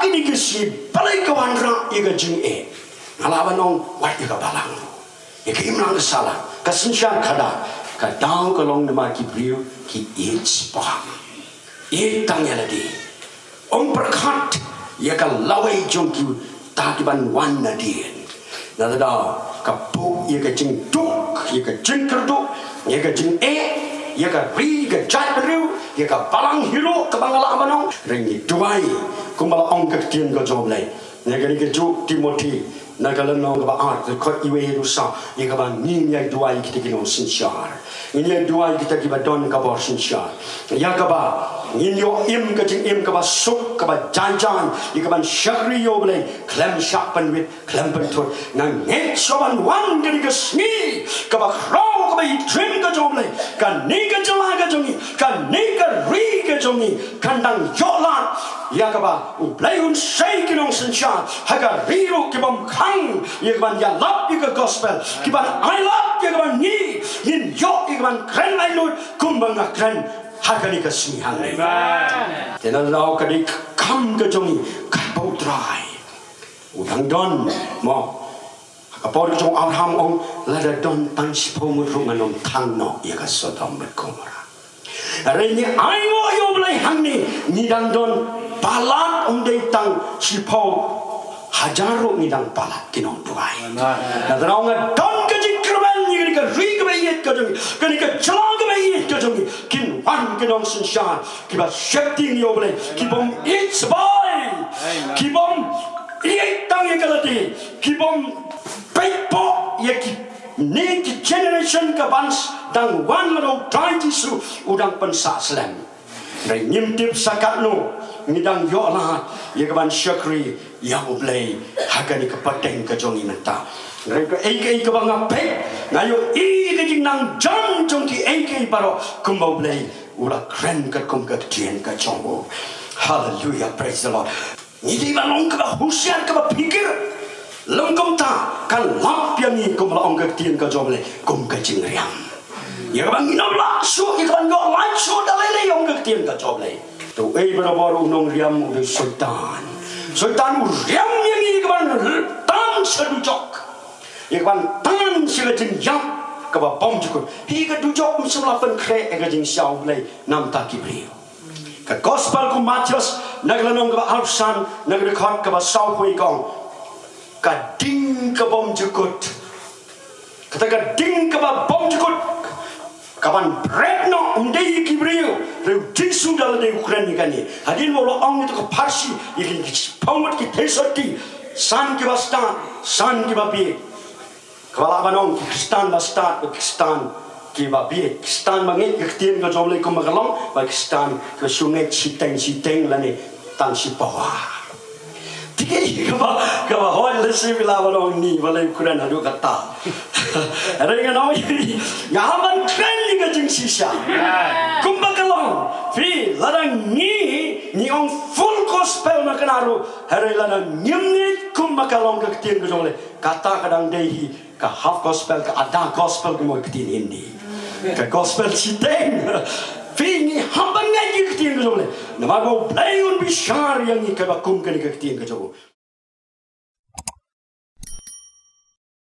ini kesi balai kawanra iga jing ngalawan ong wat iga balang iga imlang kesalah kesensian kada kadang kalong nama kibriu ki paham tang yaladi ong perkat iga lawai jong ki takiban wan nadien nada kapuk iga jing duk iga jing kerduk iga jing iga ri iga jat beriu iga balang hiru kebangala abanong ringi duai kumbala ong ketien ko joblay negeri keju Timothy nagalan nong ba art ko iwe rusa iga ba ni nyai duai kita kino sinsyar ini duai kita kiba don ka bor sinsyar ya ka ba inyo im ka jing im ka ba suk ka ba janjan iga ban shagri yoblay klem shapan with klem pentur nang net soban wan gari ka sni ka ba khraw ka ba trim ka joblay ka ni ka jala ka jongi ka ni ka ri ka jongi kandang yola ya ka ba ublay un say kinong sinsyar haga riru kibam kang iga ban ya lap iga gospel kiban I love iga ban ni yin yo iga ban kren I lord kumbang na kren hagani ka sinihan amen tenan law kadi kam ka jongi kapau dry udang don mo kapau jong Abraham ong lada don tan sipo mo rungan ong tangno iga Sodom et Gomorrah areni ayo yo blay hangni nidang don balat ong deitang sipo hajaru nidang balat kinong duai nadaraw nga don ka jing kerban ni ka ri ka bayet ka jongi ka jala ka bayet ka jongi kin wan kinong sinsya kiba shakting yo blay kibom it's boy kibom iitang yakalati kibom paipo yaki next generation ka bans dang wan lo try jisu udang pensa slam ray ngimtip sakatno ngidang yo lahat yakaban syakri yang ublay hagani kapateng ka jongi menta ray ka ka banga pe ngayo ka jing nang jang jong ki ka baro kumba ublay ula kren ka kum ka tien ka jongo hallelujah praise the Lord ngidi balong ka husian ka pikir lengkom ta kan lap yang ni kum la ong ka tien ka jongle kum ka jing riam yakaban inabla so yakaban go lai so dalele ong ka tien ka jongle tu berabaru nong riam udah sultan riam yang ini keban tan sedujok ya keban tan segajeng jam keba bom cukup higa dujok mselapan kre egajeng siau blay nam takibrio ka gospel ku Matius naglanong keba alsan nagrekhat keba sau hui gong ka ding ka bom cukut kata ka ding keba bom cukut kapan bretno umdei kibrio reu jisu dal de Ukraine gani hadin mo ong itu ke parsi ikin pomot ki tesoti san ki basta san ki babi kala banong Pakistan basta Pakistan ki babi Pakistan mangit ketien ka jomle ko magalong Pakistan ke sungai siteng lane tan si pawa tiki kaba hon lesi bila banong ni balai Ukraine adu kata Ringan awak ini, ngaman keren ni kajeng sisa. Kumbakalong, fi ladang ni ong full gospel makanaru. Hari ladang nyemni kumbakalong ketien kejole. Kata kadang dehi ka half gospel ka ada gospel kemo ketien ini. Ka gospel siteng. Fi ni hamban ngaji ketien kejole. Nama go playun bishar yang ni kabakum kani ketien kejole.